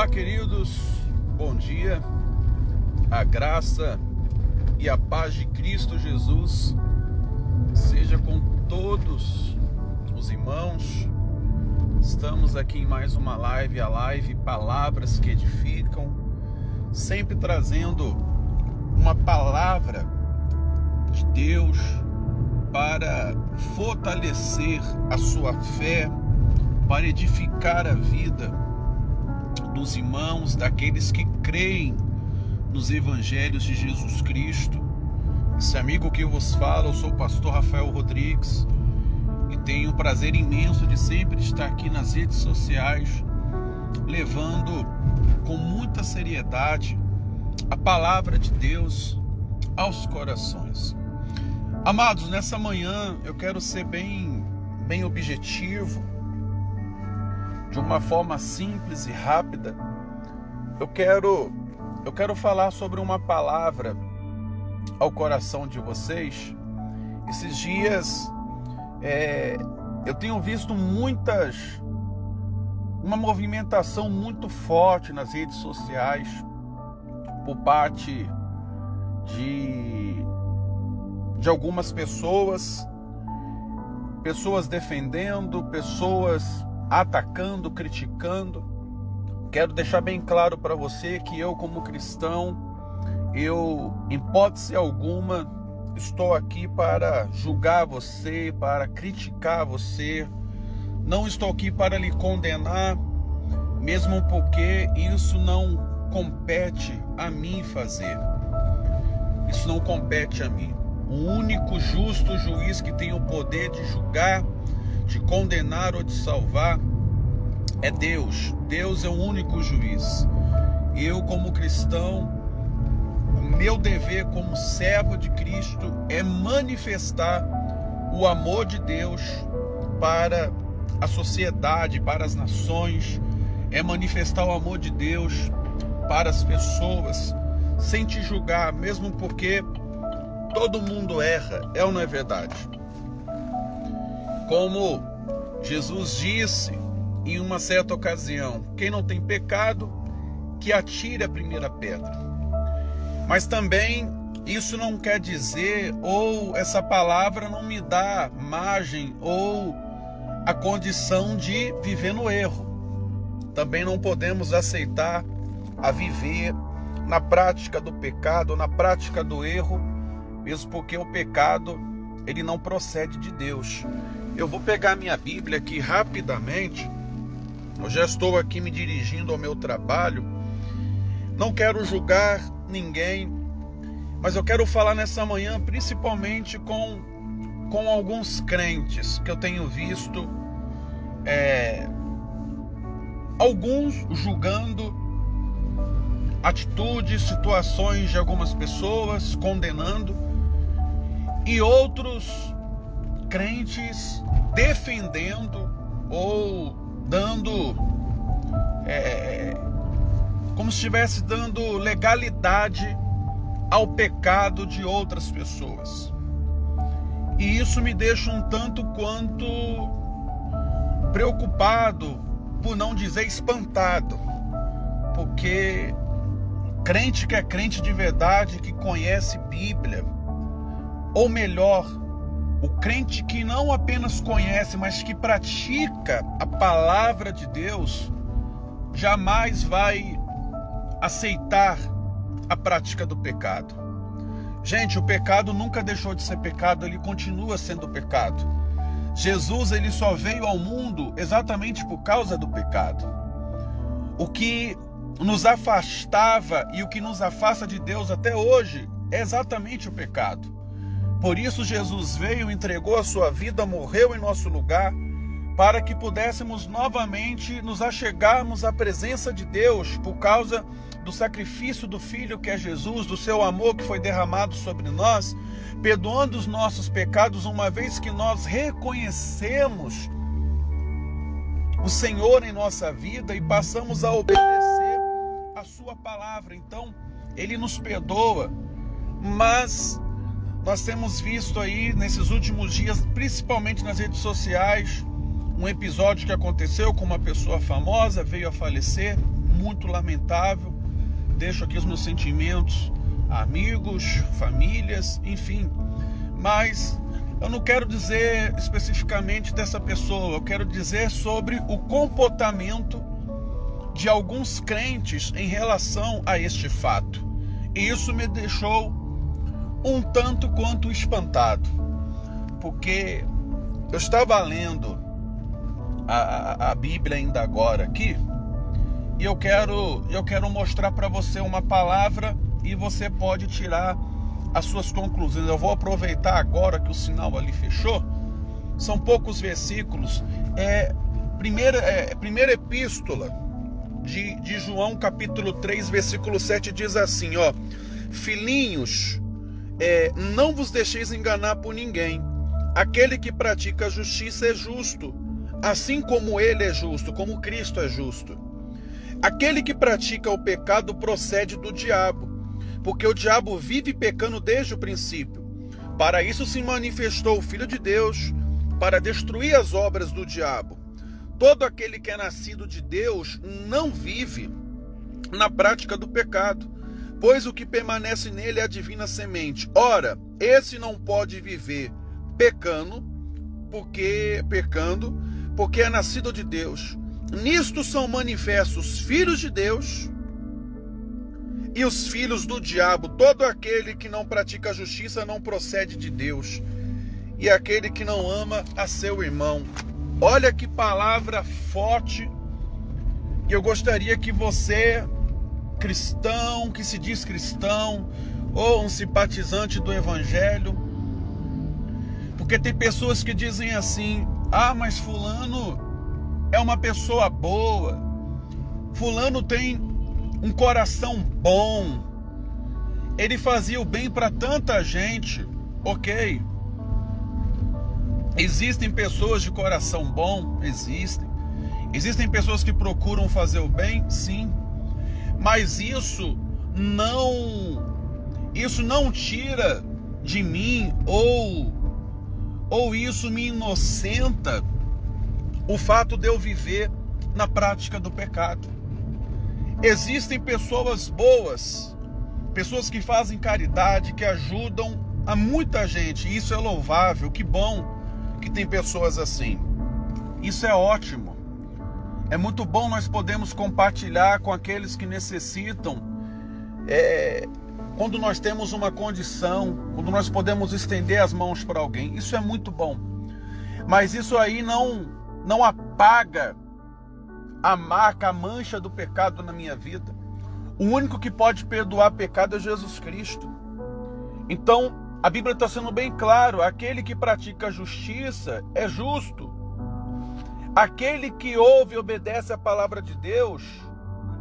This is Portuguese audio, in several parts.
Olá, queridos, bom dia. A graça e a paz de Cristo Jesus seja com todos os irmãos. Estamos aqui em mais uma live, a live Palavras que Edificam, sempre trazendo uma palavra de Deus para fortalecer a sua fé, para edificar a vida dos irmãos, daqueles que creem nos evangelhos de Jesus Cristo. Esse amigo que eu vos falo, eu sou o pastor Rafael Rodrigues e tenho o prazer imenso de sempre estar aqui nas redes sociais, levando com muita seriedade a palavra de Deus aos corações. Amados, nessa manhã eu quero ser bem objetivo, de uma forma simples e rápida. Eu quero falar sobre uma palavra ao coração de vocês. Esses dias eu tenho visto uma movimentação muito forte nas redes sociais por parte de algumas pessoas defendendo, pessoas atacando, criticando. Quero deixar bem claro para você que eu, como cristão, em hipótese alguma, estou aqui para julgar você, para criticar você. Não estou aqui para lhe condenar, mesmo porque isso não compete a mim fazer. Isso não compete a mim. O único justo juiz que tem o poder de julgar, de condenar ou de salvar é Deus. Deus é o único juiz. Eu, como cristão, o meu dever como servo de Cristo é manifestar o amor de Deus para a sociedade, para as nações, é manifestar o amor de Deus para as pessoas, sem te julgar, mesmo porque todo mundo erra, é ou não é verdade? Como Jesus disse em uma certa ocasião: quem não tem pecado, que atire a primeira pedra. Mas também isso não quer dizer, ou essa palavra não me dá margem ou a condição de viver no erro. Também não podemos aceitar a viver na prática do pecado, na prática do erro, mesmo porque o pecado, ele não procede de Deus. Eu vou pegar minha Bíblia aqui rapidamente. Eu já estou aqui me dirigindo ao meu trabalho. Não quero julgar ninguém, mas eu quero falar nessa manhã principalmente com alguns crentes que eu tenho visto, alguns julgando atitudes, situações de algumas pessoas, condenando, e outros crentes defendendo ou dando, como se estivesse dando legalidade ao pecado de outras pessoas. E isso me deixa um tanto quanto preocupado, por não dizer espantado, porque crente que é crente de verdade, que conhece Bíblia, ou melhor, o crente que não apenas conhece, mas que pratica a palavra de Deus, jamais vai aceitar a prática do pecado. Gente, o pecado nunca deixou de ser pecado, ele continua sendo pecado. Jesus, ele só veio ao mundo exatamente por causa do pecado. O que nos afastava e o que nos afasta de Deus até hoje é exatamente o pecado. Por isso Jesus veio, entregou a sua vida, morreu em nosso lugar, para que pudéssemos novamente nos achegarmos à presença de Deus, por causa do sacrifício do Filho que é Jesus, do seu amor que foi derramado sobre nós, perdoando os nossos pecados, uma vez que nós reconhecemos o Senhor em nossa vida e passamos a obedecer a sua palavra. Então, Ele nos perdoa, mas nós temos visto aí nesses últimos dias, principalmente nas redes sociais, um episódio que aconteceu com uma pessoa famosa, veio a falecer, muito lamentável. Deixo aqui os meus sentimentos, amigos, famílias, enfim. Mas eu não quero dizer especificamente dessa pessoa, eu quero dizer sobre o comportamento de alguns crentes em relação a este fato. E isso me deixou um tanto quanto espantado, porque eu estava lendo a Bíblia ainda agora aqui, e eu quero mostrar para você uma palavra e você pode tirar as suas conclusões. Eu vou aproveitar agora que o sinal ali fechou. São poucos versículos. Primeira epístola de João, capítulo 3, versículo 7, diz assim, filhinhos, não vos deixeis enganar por ninguém. Aquele que pratica a justiça é justo, assim como ele é justo, como Cristo é justo. Aquele que pratica o pecado procede do diabo, porque o diabo vive pecando desde o princípio. Para isso se manifestou o Filho de Deus, para destruir as obras do diabo. Todo aquele que é nascido de Deus não vive na prática do pecado, pois o que permanece nele é a divina semente. Ora, esse não pode viver pecando, porque é nascido de Deus. Nisto são manifestos os filhos de Deus e os filhos do diabo. Todo aquele que não pratica a justiça não procede de Deus, e aquele que não ama a seu irmão. Olha que palavra forte. E eu gostaria que você, cristão, que se diz cristão, ou um simpatizante do evangelho, porque tem pessoas que dizem assim, mas fulano é uma pessoa boa, fulano tem um coração bom, ele fazia o bem para tanta gente. Ok, existem pessoas de coração bom, existem pessoas que procuram fazer o bem, sim, mas isso não tira de mim, ou isso me inocenta o fato de eu viver na prática do pecado. Existem pessoas boas, pessoas que fazem caridade, que ajudam a muita gente. Isso é louvável, que bom que tem pessoas assim. Isso é ótimo. É muito bom nós podemos compartilhar com aqueles que necessitam, quando nós temos uma condição, quando nós podemos estender as mãos para alguém. Isso é muito bom. Mas isso aí não apaga a marca, a mancha do pecado na minha vida. O único que pode perdoar pecado é Jesus Cristo. Então, a Bíblia está sendo bem claro, aquele que pratica a justiça é justo. Aquele que ouve e obedece a palavra de Deus,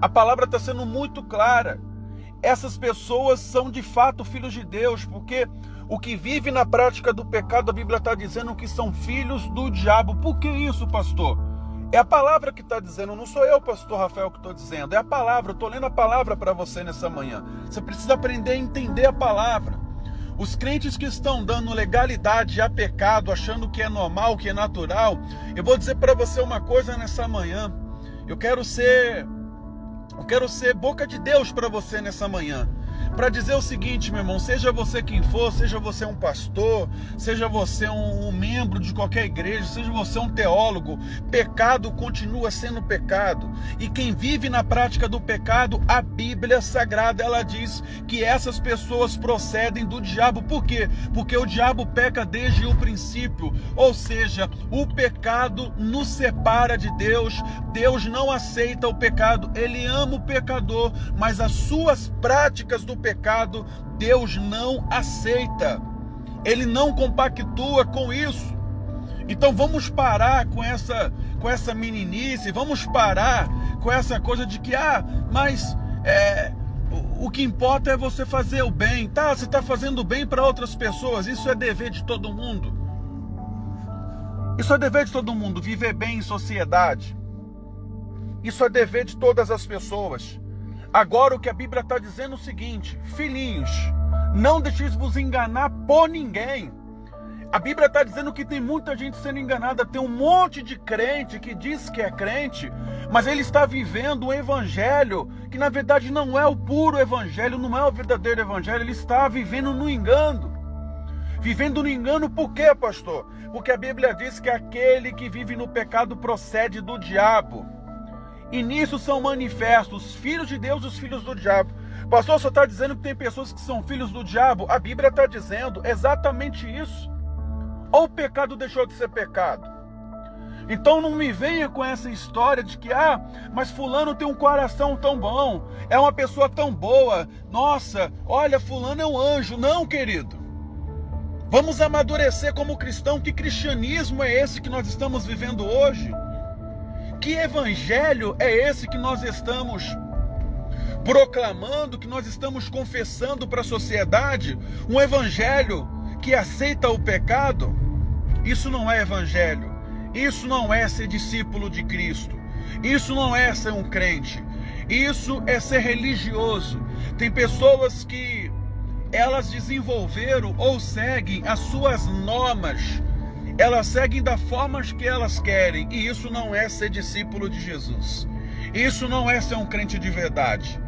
a palavra está sendo muito clara. Essas pessoas são de fato filhos de Deus, porque o que vive na prática do pecado, a Bíblia está dizendo que são filhos do diabo. Por que isso, pastor? É a palavra que está dizendo, não sou eu, pastor Rafael, que estou dizendo. É a palavra, eu estou lendo a palavra para você nessa manhã. Você precisa aprender a entender a palavra. Os crentes que estão dando legalidade a pecado, achando que é normal, que é natural, eu vou dizer para você uma coisa nessa manhã. Eu quero ser boca de Deus para você nessa manhã, para dizer o seguinte, meu irmão, seja você quem for, seja você um pastor, seja você um membro de qualquer igreja, seja você um teólogo, pecado continua sendo pecado, e quem vive na prática do pecado, a Bíblia Sagrada, ela diz que essas pessoas procedem do diabo. Por quê? Porque o diabo peca desde o princípio, ou seja, o pecado nos separa de Deus. Deus não aceita o pecado, Ele ama o pecador, mas as suas práticas do pecado, Deus não aceita. Ele não compactua com isso. Então vamos parar com essa meninice, vamos parar com essa coisa de que, mas o que importa é você fazer o bem, tá? Você está fazendo o bem para outras pessoas, isso é dever de todo mundo. Isso é dever de todo mundo, viver bem em sociedade. Isso é dever de todas as pessoas. Agora o que a Bíblia está dizendo é o seguinte, filhinhos, não deixeis vos enganar por ninguém. A Bíblia está dizendo que tem muita gente sendo enganada, tem um monte de crente que diz que é crente, mas ele está vivendo um evangelho que na verdade não é o puro evangelho, não é o verdadeiro evangelho, ele está vivendo no engano. Vivendo no engano por quê, pastor? Porque a Bíblia diz que aquele que vive no pecado procede do diabo. E nisso são manifestos os filhos de Deus e os filhos do diabo. Pastor, você está dizendo que tem pessoas que são filhos do diabo? A Bíblia está dizendo exatamente isso. Ou o pecado deixou de ser pecado? Então não me venha com essa história de que, mas fulano tem um coração tão bom, é uma pessoa tão boa, nossa, olha, fulano é um anjo. Não, querido. Vamos amadurecer como cristão. Que cristianismo é esse que nós estamos vivendo hoje? Que evangelho é esse que nós estamos proclamando, que nós estamos confessando para a sociedade? Um evangelho que aceita o pecado? Isso não é evangelho. Isso não é ser discípulo de Cristo. Isso não é ser um crente. Isso é ser religioso. Tem pessoas que elas desenvolveram ou seguem as suas normas. Elas seguem da forma que elas querem. E isso não é ser discípulo de Jesus. Isso não é ser um crente de verdade.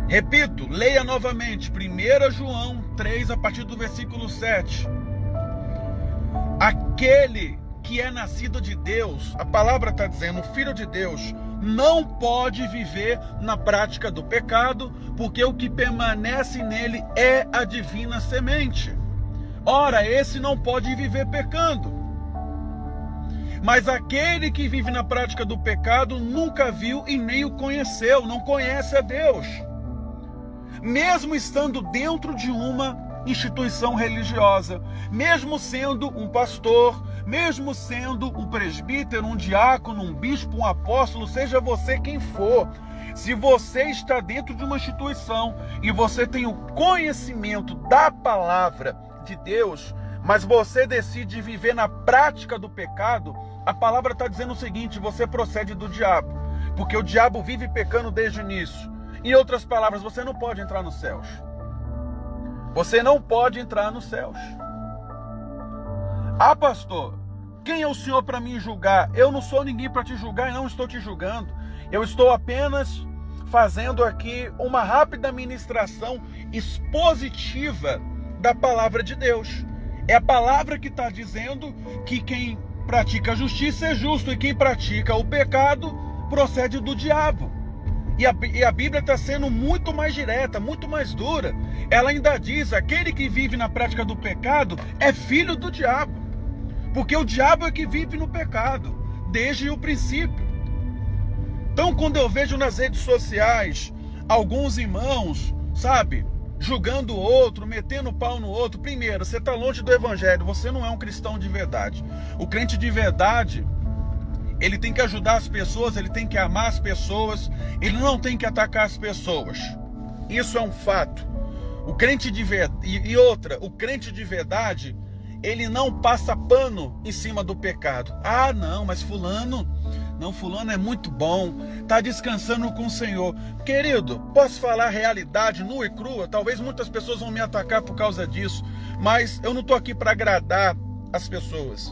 Repito, leia novamente 1 João 3, a partir do versículo 7. Aquele que é nascido de Deus, a palavra está dizendo, filho de Deus, não pode viver na prática do pecado, porque o que permanece nele é a divina semente. Ora, esse não pode viver pecando. Mas aquele que vive na prática do pecado nunca viu e nem o conheceu, não conhece a Deus. Mesmo estando dentro de uma instituição religiosa, mesmo sendo um pastor, mesmo sendo um presbítero, um diácono, um bispo, um apóstolo, seja você quem for, se você está dentro de uma instituição e você tem o conhecimento da palavra de Deus, mas você decide viver na prática do pecado, a palavra está dizendo o seguinte: você procede do diabo, porque o diabo vive pecando desde o início. Em outras palavras, você não pode entrar nos céus. Você não pode entrar nos céus. Pastor, quem é o senhor para me julgar? Eu não sou ninguém para te julgar e não estou te julgando. Eu estou apenas fazendo aqui uma rápida ministração expositiva da palavra de Deus. É a palavra que está dizendo que quem pratica a justiça é justo e quem pratica o pecado procede do diabo. E a Bíblia está sendo muito mais direta, muito mais dura. Ela ainda diz: aquele que vive na prática do pecado é filho do diabo. Porque o diabo é que vive no pecado, desde o princípio. Então, quando eu vejo nas redes sociais alguns irmãos, sabe, julgando o outro, metendo pau no outro, primeiro, você está longe do evangelho, você não é um cristão de verdade. O crente de verdade, ele tem que ajudar as pessoas, ele tem que amar as pessoas, ele não tem que atacar as pessoas. Isso é um fato. O crente de verdade, o crente de verdade, ele não passa pano em cima do pecado. Não, mas fulano é muito bom, está descansando com o Senhor. Querido, posso falar a realidade nua e crua? Talvez muitas pessoas vão me atacar por causa disso, mas eu não estou aqui para agradar as pessoas.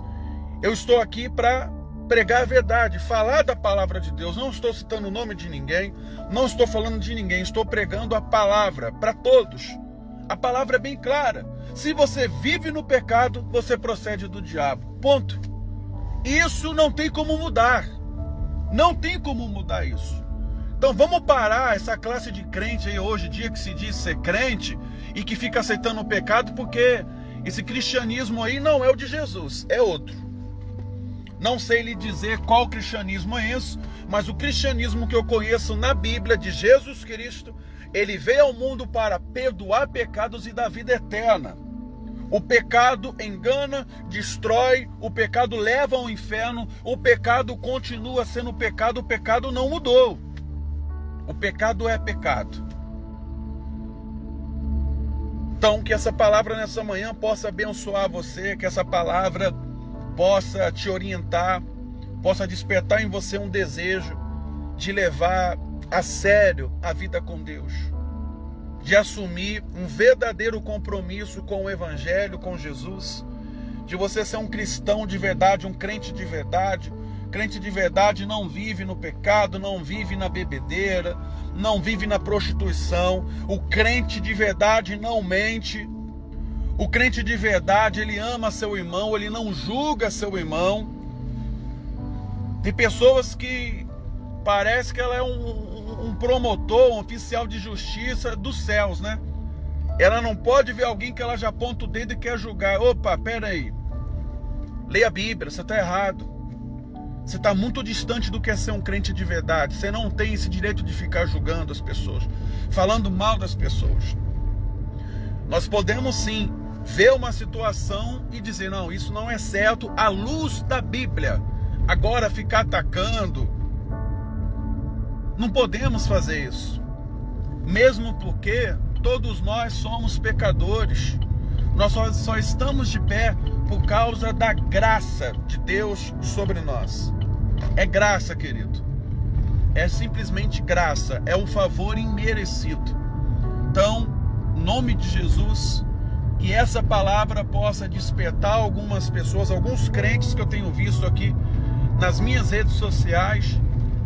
Eu estou aqui para pregar a verdade, falar da palavra de Deus. Não estou citando o nome de ninguém, não estou falando de ninguém, estou pregando a palavra para todos. A palavra é bem clara: se você vive no pecado, você procede do diabo. Ponto. Isso não tem como mudar. Não tem como mudar isso. Então vamos parar essa classe de crente aí hoje em dia que se diz ser crente e que fica aceitando o pecado, porque esse cristianismo aí não é o de Jesus, é outro. Não sei lhe dizer qual cristianismo é esse, mas o cristianismo que eu conheço na Bíblia de Jesus Cristo, ele veio ao mundo para perdoar pecados e dar vida eterna. O pecado engana, destrói, o pecado leva ao inferno, o pecado continua sendo pecado, o pecado não mudou. O pecado é pecado. Então, que essa palavra nessa manhã possa abençoar você, que essa palavra possa te orientar, possa despertar em você um desejo de levar a sério a vida com Deus, de assumir um verdadeiro compromisso com o Evangelho, com Jesus, de você ser um cristão de verdade, um crente de verdade. Crente de verdade não vive no pecado, não vive na bebedeira, não vive na prostituição. O crente de verdade não mente. O crente de verdade, ele ama seu irmão, ele não julga seu irmão. Tem pessoas que parece que ela é um promotor, um oficial de justiça dos céus, né? Ela não pode ver alguém que ela já aponta o dedo e quer julgar. Opa, pera aí. Leia a Bíblia, você está errado. Você está muito distante do que é ser um crente de verdade. Você não tem esse direito de ficar julgando as pessoas, falando mal das pessoas. Nós podemos sim ver uma situação e dizer, não, isso não é certo à luz da Bíblia. Agora ficar atacando, não podemos fazer isso. Mesmo porque todos nós somos pecadores. Nós só estamos de pé por causa da graça de Deus sobre nós. É graça, querido. É simplesmente graça. É um favor imerecido. Então, em nome de Jesus, que essa palavra possa despertar algumas pessoas, alguns crentes que eu tenho visto aqui nas minhas redes sociais,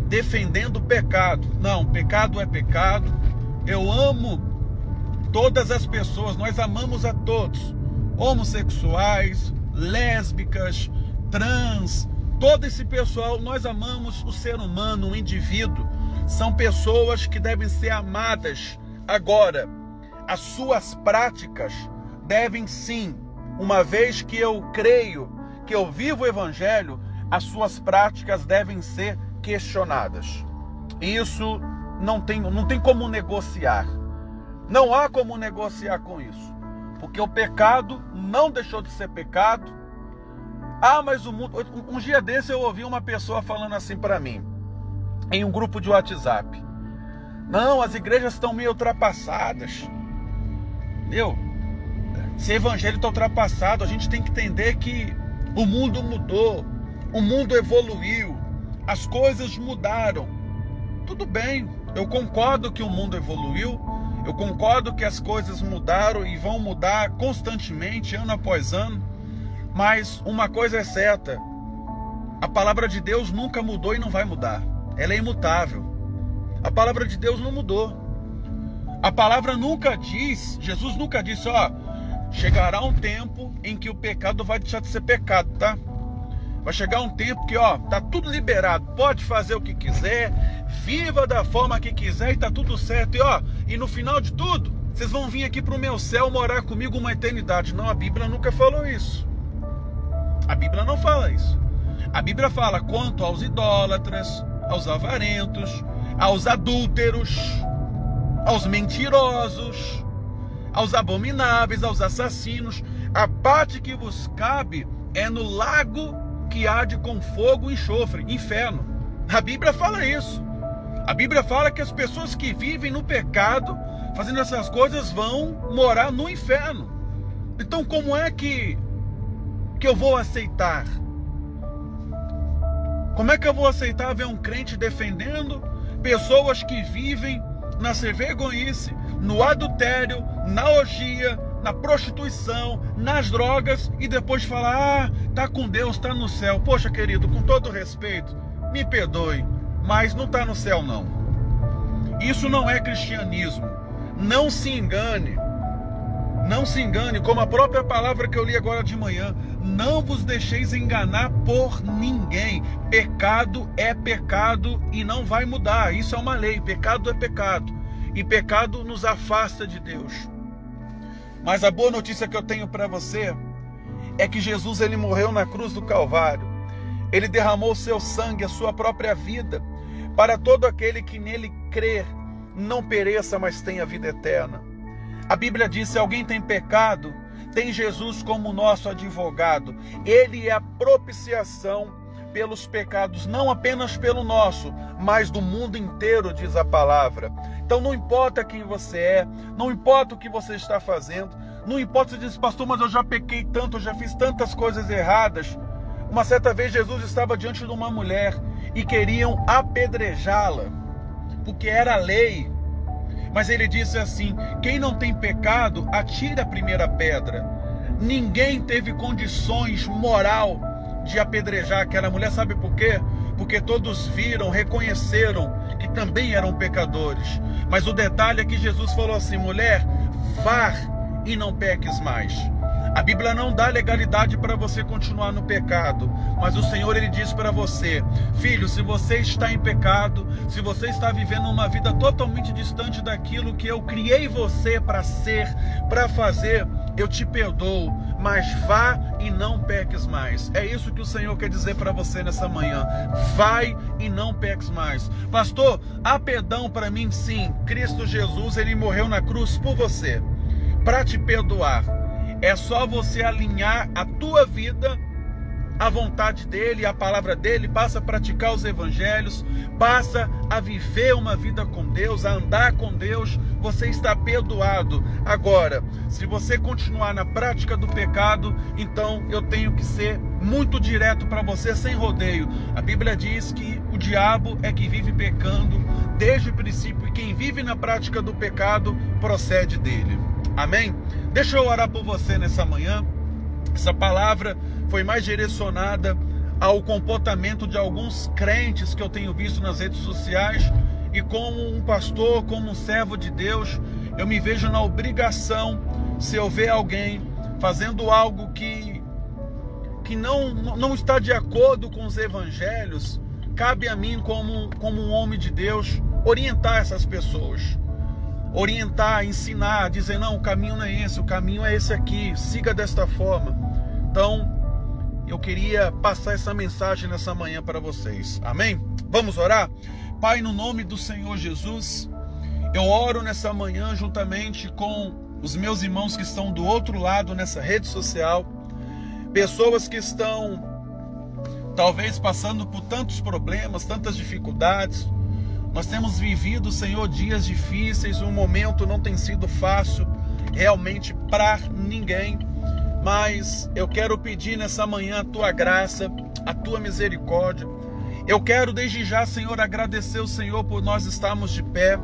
defendendo o pecado. Não, pecado é pecado. Eu amo todas as pessoas, nós amamos a todos. Homossexuais, lésbicas, trans, todo esse pessoal, nós amamos o ser humano, o indivíduo. São pessoas que devem ser amadas. Agora, as suas práticas devem sim, uma vez que eu creio, que eu vivo o Evangelho, as suas práticas devem ser questionadas. Isso não tem como negociar. Não há como negociar com isso. Porque o pecado não deixou de ser pecado. Ah, mas o mundo... Um dia desse eu ouvi uma pessoa falando assim para mim, em um grupo de WhatsApp. Não, as igrejas estão meio ultrapassadas. Esse evangelho está ultrapassado. A gente tem que entender que o mundo mudou. O mundo evoluiu. As coisas mudaram. Tudo bem, eu concordo que o mundo evoluiu. Eu concordo que as coisas mudaram e vão mudar constantemente, ano após ano. Mas uma coisa é certa. A palavra de Deus nunca mudou e não vai mudar. Ela é imutável. A palavra de Deus não mudou. A palavra nunca diz, Jesus nunca disse, chegará um tempo em que o pecado vai deixar de ser pecado, tá? Vai chegar um tempo que, tá tudo liberado, pode fazer o que quiser, viva da forma que quiser e tá tudo certo. E no final de tudo, vocês vão vir aqui pro meu céu morar comigo uma eternidade. Não, a Bíblia nunca falou isso. A Bíblia não fala isso. A Bíblia fala quanto aos idólatras, aos avarentos, aos adúlteros, aos mentirosos, aos abomináveis, aos assassinos. A parte que vos cabe é no lago que arde com fogo e enxofre, inferno. A Bíblia fala isso. A Bíblia fala que as pessoas que vivem no pecado, fazendo essas coisas, vão morar no inferno. Então como é que eu vou aceitar? Como é que eu vou aceitar ver um crente defendendo pessoas que vivem na cervegonhice, no adultério, na orgia, na prostituição, nas drogas, e depois falar, tá com Deus, tá no céu? Poxa, querido, com todo respeito, me perdoe, mas não tá no céu não. Isso não é cristianismo. Não se engane. Não se engane, como a própria palavra que eu li agora de manhã. Não vos deixeis enganar por ninguém. Pecado é pecado e não vai mudar. Isso é uma lei. Pecado é pecado. E pecado nos afasta de Deus. Mas a boa notícia que eu tenho para você é que Jesus, ele morreu na cruz do Calvário. Ele derramou o seu sangue, a sua própria vida, para todo aquele que nele crer, não pereça, mas tenha vida eterna. A Bíblia diz, se alguém tem pecado, tem Jesus como nosso advogado. Ele é a propiciação pelos pecados, não apenas pelo nosso, mas do mundo inteiro, diz a palavra. Então não importa quem você é, não importa o que você está fazendo, não importa se você diz, pastor, mas eu já pequei tanto, eu já fiz tantas coisas erradas. Uma certa vez Jesus estava diante de uma mulher e queriam apedrejá-la, porque era a lei. Mas ele disse assim, quem não tem pecado, atire a primeira pedra. ninguém teve condições moral de apedrejar aquela mulher. Sabe por quê? Porque todos viram, reconheceram que também eram pecadores. Mas o detalhe é que Jesus falou assim: mulher, vá e não peques mais. A Bíblia não dá legalidade para você continuar no pecado, mas o Senhor, ele diz para você: filho, se você está em pecado, se você está vivendo uma vida totalmente distante daquilo que eu criei você para ser, para fazer, eu te perdoo, mas vá e não peques mais. É isso que o Senhor quer dizer para você nessa manhã: vai e não peques mais. Pastor, há perdão para mim? Sim, Cristo Jesus, ele morreu na cruz por você, para te perdoar. É só você alinhar a tua vida à vontade dele, à palavra dele, passa a praticar os evangelhos, passa a viver uma vida com Deus, a andar com Deus, você está perdoado. Agora, se você continuar na prática do pecado, então eu tenho que ser muito direto para você, sem rodeio. A Bíblia diz que o diabo é que vive pecando desde o princípio, e quem vive na prática do pecado procede dele. Amém? Deixa eu orar por você nessa manhã. Essa palavra foi mais direcionada ao comportamento de alguns crentes que eu tenho visto nas redes sociais, e como um pastor, como um servo de Deus, eu me vejo na obrigação, se eu ver alguém fazendo algo que não está de acordo com os evangelhos, cabe a mim, como um homem de Deus, orientar essas pessoas. Orientar, ensinar, dizer: não, o caminho não é esse, o caminho é esse aqui, siga desta forma. Então, eu queria passar essa mensagem nessa manhã para vocês. Amém? Vamos orar? Pai, no nome do Senhor Jesus, eu oro nessa manhã juntamente com os meus irmãos que estão do outro lado nessa rede social, pessoas que estão talvez passando por tantos problemas, tantas dificuldades. Nós temos vivido, Senhor, dias difíceis, um momento não tem sido fácil realmente para ninguém, mas eu quero pedir nessa manhã a Tua graça, a Tua misericórdia. Eu quero desde já, Senhor, agradecer o Senhor por nós estarmos de pé,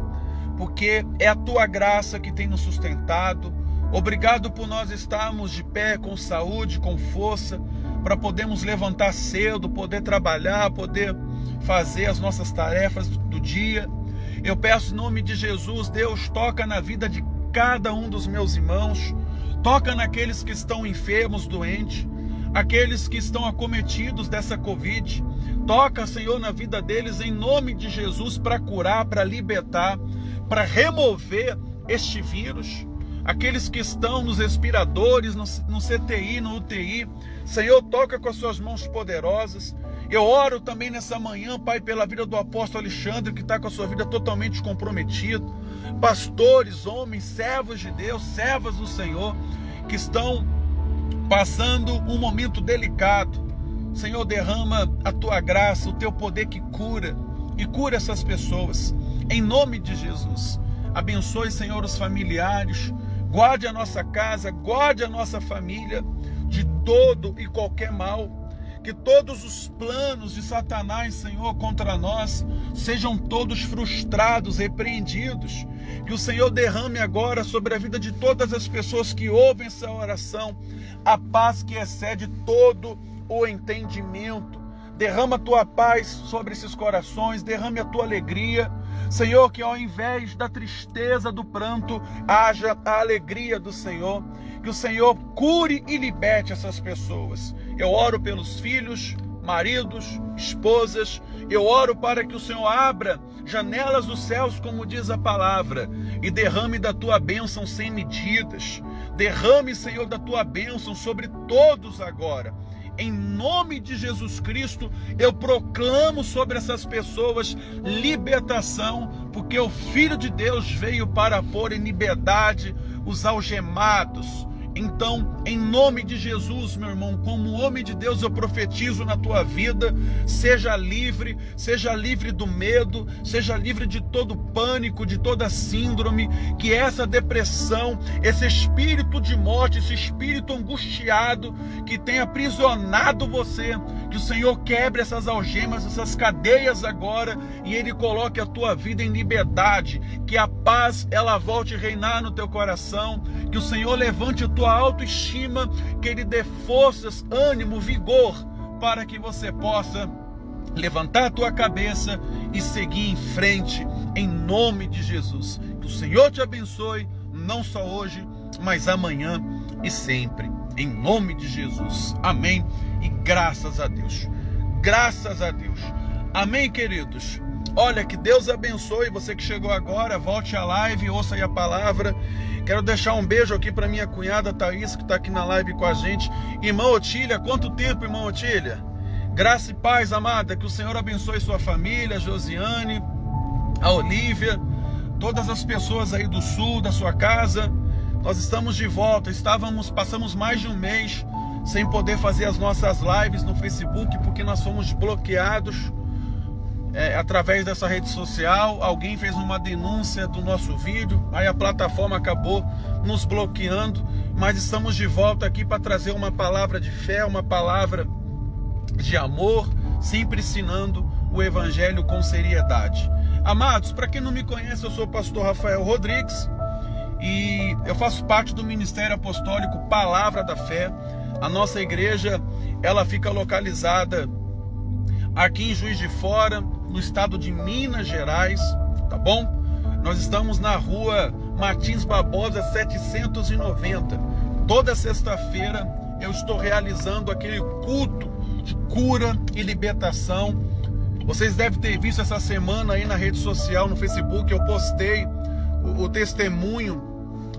porque é a Tua graça que tem nos sustentado. Obrigado por nós estarmos de pé com saúde, com força, para podermos levantar cedo, poder trabalhar, poder fazer as nossas tarefas do dia. Eu peço em nome de Jesus, Deus, toca na vida de cada um dos meus irmãos, toca naqueles que estão enfermos, doentes, aqueles que estão acometidos dessa Covid, toca, Senhor, na vida deles em nome de Jesus, para curar, para libertar, para remover este vírus. Aqueles que estão nos respiradores, no CTI, no UTI, Senhor, toca com as suas mãos poderosas. Eu oro também nessa manhã, Pai, pela vida do apóstolo Alexandre, que está com a sua vida totalmente comprometido. Pastores, homens, servos de Deus, servas do Senhor, que estão passando um momento delicado. Senhor, derrama a Tua graça, o Teu poder que cura, e cura essas pessoas, em nome de Jesus. Abençoe, Senhor, os familiares, guarde a nossa casa, guarde a nossa família de todo e qualquer mal. Que todos os planos de Satanás, Senhor, contra nós sejam todos frustrados, repreendidos. Que o Senhor derrame agora sobre a vida de todas as pessoas que ouvem essa oração a paz que excede todo o entendimento. Derrama a Tua paz sobre esses corações, derrame a Tua alegria. Senhor, que ao invés da tristeza, do pranto, haja a alegria do Senhor. Que o Senhor cure e liberte essas pessoas. Eu oro pelos filhos, maridos, esposas. Eu oro para que o Senhor abra janelas dos céus, como diz a palavra, e derrame da Tua bênção sem medidas. Derrame, Senhor, da Tua bênção sobre todos agora. Em nome de Jesus Cristo, eu proclamo sobre essas pessoas libertação, porque o Filho de Deus veio para pôr em liberdade os algemados. Então, em nome de Jesus, meu irmão, como homem de Deus, eu profetizo na tua vida: seja livre do medo, seja livre de todo pânico, de toda síndrome, que essa depressão, esse espírito de morte, esse espírito angustiado que tem aprisionado você, que o Senhor quebre essas algemas, essas cadeias agora, e Ele coloque a tua vida em liberdade, que a paz ela volte a reinar no teu coração, que o Senhor levante a tua sua autoestima, que Ele dê forças, ânimo, vigor, para que você possa levantar a tua cabeça e seguir em frente, em nome de Jesus. Que o Senhor te abençoe, não só hoje, mas amanhã e sempre, em nome de Jesus. Amém e graças a Deus. Graças a Deus. Amém, queridos. Olha, que Deus abençoe você que chegou agora. Volte à live, ouça aí a palavra. Quero deixar um beijo aqui para minha cunhada Thaís, que está aqui na live com a gente. Irmã Otília, quanto tempo, irmã Otília? Graça e paz, amada, que o Senhor abençoe sua família, a Josiane, a Olívia, todas as pessoas aí do sul, da sua casa. Nós estamos de volta, passamos mais de um mês sem poder fazer as nossas lives no Facebook, porque nós fomos bloqueados através dessa rede social. Alguém fez uma denúncia do nosso vídeo, aí a plataforma acabou nos bloqueando, mas estamos de volta aqui para trazer uma palavra de fé, uma palavra de amor, sempre ensinando o evangelho com seriedade. Amados, para quem não me conhece, eu sou o pastor Rafael Rodrigues e eu faço parte do Ministério Apostólico Palavra da Fé. A nossa igreja, ela fica localizada aqui em Juiz de Fora, no estado de Minas Gerais, tá bom? Nós estamos na rua Martins Barbosa 790. Toda sexta-feira eu estou realizando aquele culto de cura e libertação. Vocês devem ter visto essa semana aí na rede social, no Facebook, eu postei o testemunho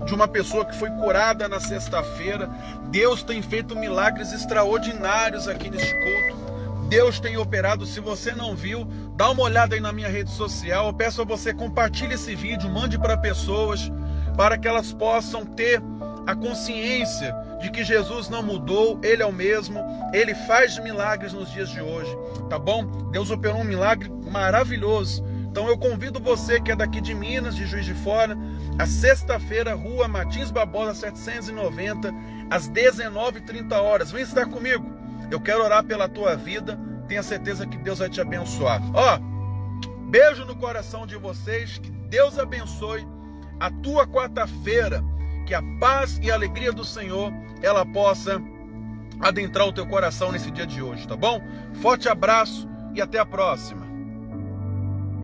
de uma pessoa que foi curada na sexta-feira. Deus tem feito milagres extraordinários aqui neste culto. Deus tem operado. Se você não viu, dá uma olhada aí na minha rede social. Eu peço a você, compartilhe esse vídeo, mande para pessoas, para que elas possam ter a consciência de que Jesus não mudou, Ele é o mesmo, Ele faz milagres nos dias de hoje, tá bom? Deus operou um milagre maravilhoso. Então eu convido você que é daqui de Minas, de Juiz de Fora, a sexta-feira, rua Martins Barbosa 790, às 19h30. Vem estar comigo. Eu quero orar pela tua vida, tenha certeza que Deus vai te abençoar. Beijo no coração de vocês, que Deus abençoe a tua quarta-feira, que a paz e a alegria do Senhor, ela possa adentrar o teu coração nesse dia de hoje, tá bom? Forte abraço e até a próxima.